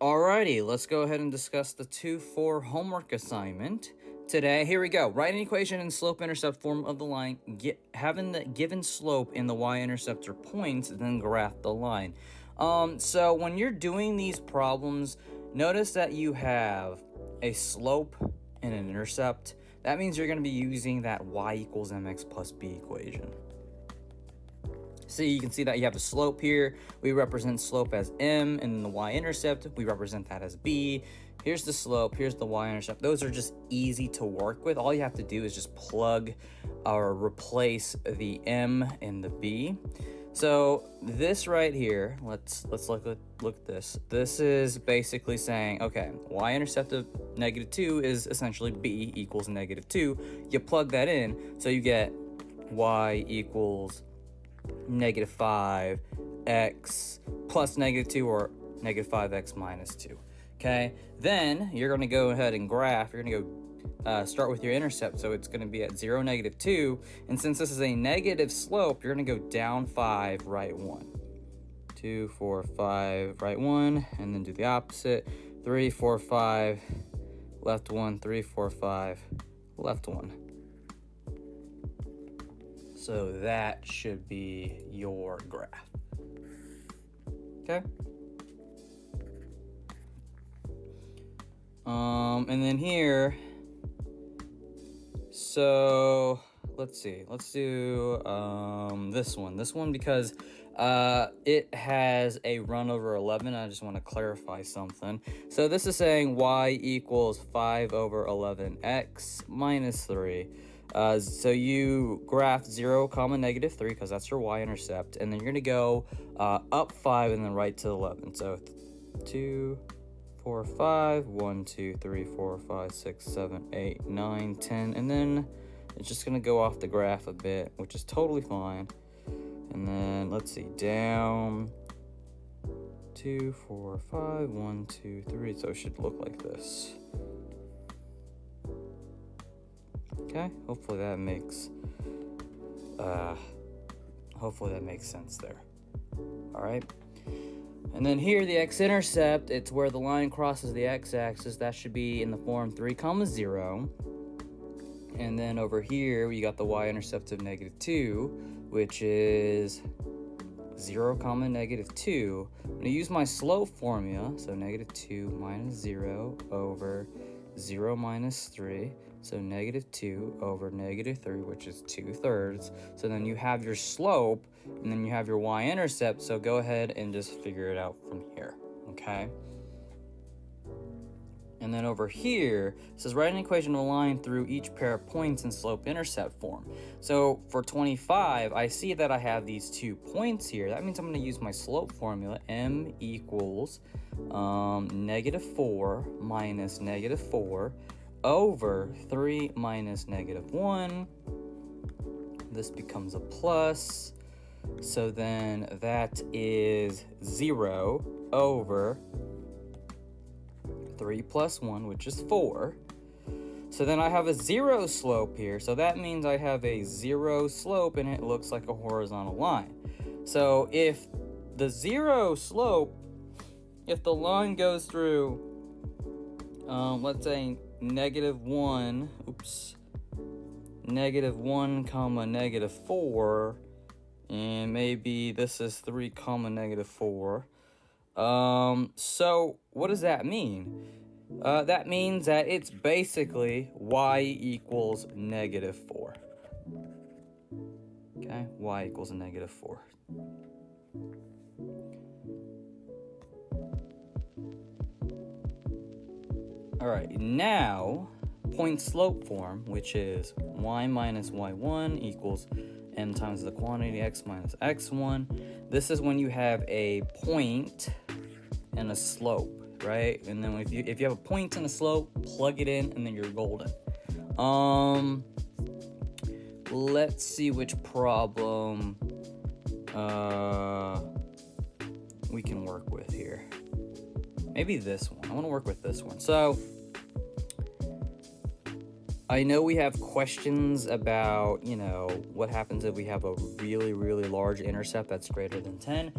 Alrighty, let's go ahead and discuss the 2-4 homework assignment. Today, here we go. Write an equation in slope-intercept form of the line, having the given slope in the y-intercept or points, then graph the line. So when you're doing these problems, notice that you have a slope and an intercept. That means you're going to be using that y equals mx plus b equation. See, you can see that you have a slope here. We represent slope as m, and then the y-intercept, we represent that as b. Here's the slope, here's the y-intercept. Those are just easy to work with. All you have to do is just plug or replace the m and the b. So this right here, let's look at this. This is basically saying, okay, y-intercept of -2 is essentially b equals -2. You plug that in, so you get y equals -5x plus -2 or -5x minus 2. Okay, then you're going to go ahead and graph. You're going to go start with your intercept, so it's going to be at 0, -2, and since this is a negative slope, you're going to go down 5, right 1. 2, 4, 5, right 1, and then do the opposite. 3, 4, 5, left 1, 3, 4, 5, left 1. So that should be your graph. Okay. And then here, so let's see. Let's do this one because it has a run over 11. I just want to clarify something. So this is saying y equals 5 over 11x minus 3. So you graph 0, -3 because that's your y-intercept, and then you're going to go up 5 and then right to 11. So 2, 4, 5, 1, 2, 3, 4, 5, 6, 7, 8, 9, 10, and then it's just going to go off the graph a bit, which is totally fine. And then let's see, down 2, 4, 5, 1, 2, 3. So it should look like this. Okay, hopefully that makes sense there. All right. And then here, the x-intercept, it's where the line crosses the x-axis. That should be in the form 3, 0. And then over here, we got the y-intercept of -2, which is 0, -2. I'm going to use my slope formula, so -2 minus 0 over 0 minus 3, so -2 over -3, which is 2/3. So then you have your slope, and then you have your y-intercept, so go ahead and just figure it out from here, okay? And then over here, it says write an equation of a line through each pair of points in slope-intercept form. So for 25, I see that I have these 2 points here. That means I'm going to use my slope formula. M equals -4 minus -4 over 3 minus -1. This becomes a plus. So then that is 0 over 3 plus 1, which is 4. So then I have a 0 slope here. So that means I have a 0 slope and it looks like a horizontal line. So if the 0 slope, if the line goes through, let's say -1, -1 comma -4, and maybe this is 3 comma -4. So what does that mean? That means that it's basically y equals -4. Okay, y equals a -4. All right, now point slope form, which is y minus y1 equals m times the quantity x minus x1. This is when you have a point and a slope, right? And then if you have a point and a slope, plug it in, and then you're golden. Let's see which problem we can work with here. Maybe this one. I want to work with this one. So I know we have questions about, what happens if we have a really, really large intercept that's greater than 10.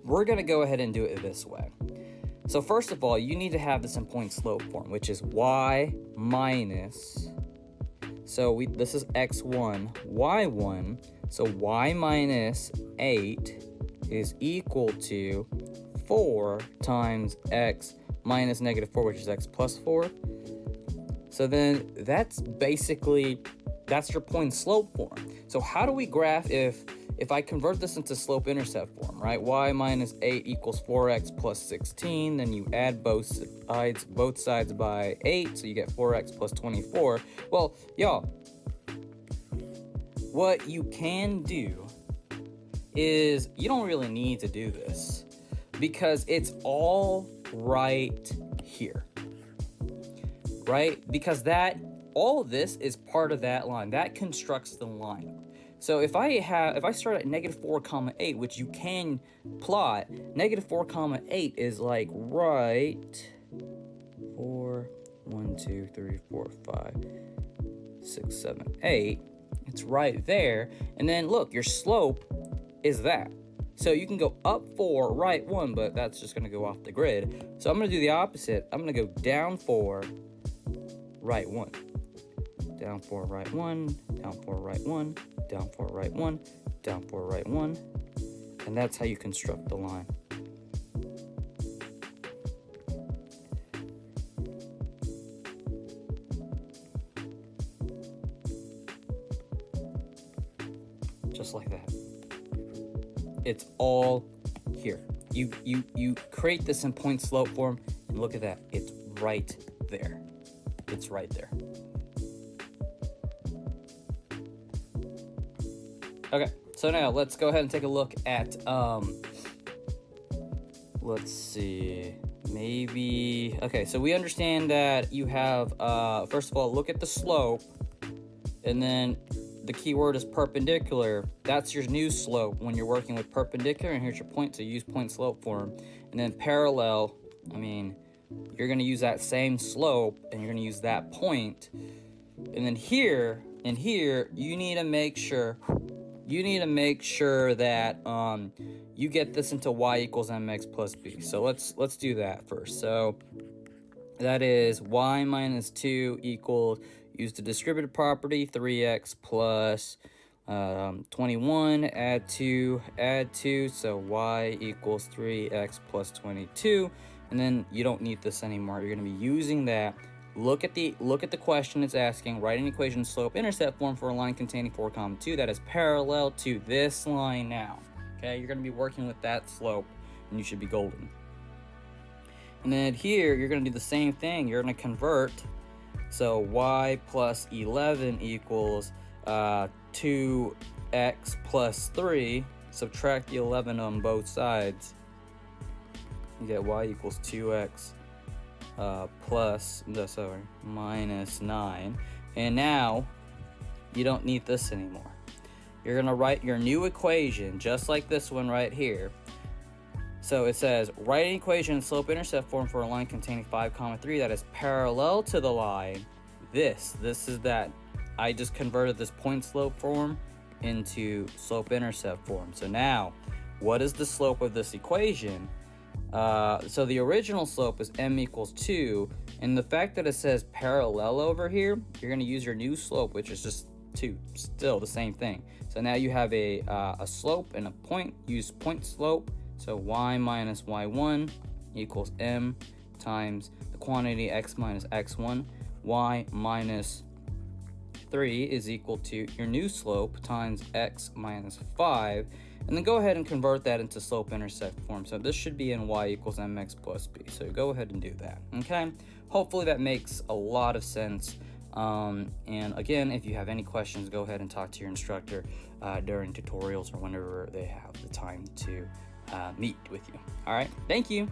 We're going to go ahead and do it this way. So first of all, you need to have this in point slope form, which is y minus, so this is x1, y1, so y minus 8 is equal to 4 times x minus negative 4, which is x plus 4. So then that's basically, that's your point slope form. So how do we graph if I convert this into slope intercept form, right? Y minus 8 equals 4x plus 16, then you add both sides by 8, so you get 4x plus 24. Well, y'all, what you can do is, you don't really need to do this because it's all right here, right? Because all of this is part of that line. That constructs the line. So if I start at negative 4 comma 8, which you can plot, negative 4 comma 8 is like right 4, 1, 2, 3, 4, 5, 6, 7, 8. It's right there. And then look, your slope is that. So you can go up 4, right 1, but that's just going to go off the grid. So I'm going to do the opposite. I'm going to go down 4, right 1. Down 4, right 1, down 4, right 1, down 4, right 1, down 4, right 1. And that's how you construct the line. Just like that. It's all here. You create this in point slope form, and look at that. It's right there. It's right there. Okay, so now let's go ahead and take a look at, let's see, maybe, okay, so we understand that you have, first of all, look at the slope, and then the keyword is perpendicular. That's your new slope when you're working with perpendicular, and here's your point, so use point slope form. And then parallel, I mean, you're going to use that same slope, and you're going to use that point. And then here, and here, you need to make sure that you get this into y equals mx plus b. So let's do that first. So that is y minus 2 equals, use the distributive property, 3x plus 21, add 2, so y equals 3x plus 22. And then you don't need this anymore. You're going to be using that. Look at the question it's asking. Write an equation slope intercept form for a line containing 4, 2 that is parallel to this line now. Okay, you're going to be working with that slope, and you should be golden. And then here, you're going to do the same thing. You're going to convert. So y plus 11 equals 2x plus 3. Subtract the 11 on both sides. You get y equals 2x minus 9. And now you don't need this anymore. You're going to write your new equation just like this one right here. So it says, write an equation in slope-intercept form for a line containing 5, 3 that is parallel to the line. This is that. I just converted this point slope form into slope-intercept form. So now, what is the slope of this equation? So the original slope is m equals 2, and the fact that it says parallel over here, you're going to use your new slope, which is just 2, still the same thing. So now you have a slope and a point. Use point slope. So y minus y1 equals m times the quantity x minus x1. Y minus 3 is equal to your new slope times x minus 5. And then go ahead and convert that into slope-intercept form. So this should be in y equals mx plus b. So go ahead and do that, okay? Hopefully that makes a lot of sense. And again, if you have any questions, go ahead and talk to your instructor during tutorials or whenever they have the time to meet with you. All right, thank you.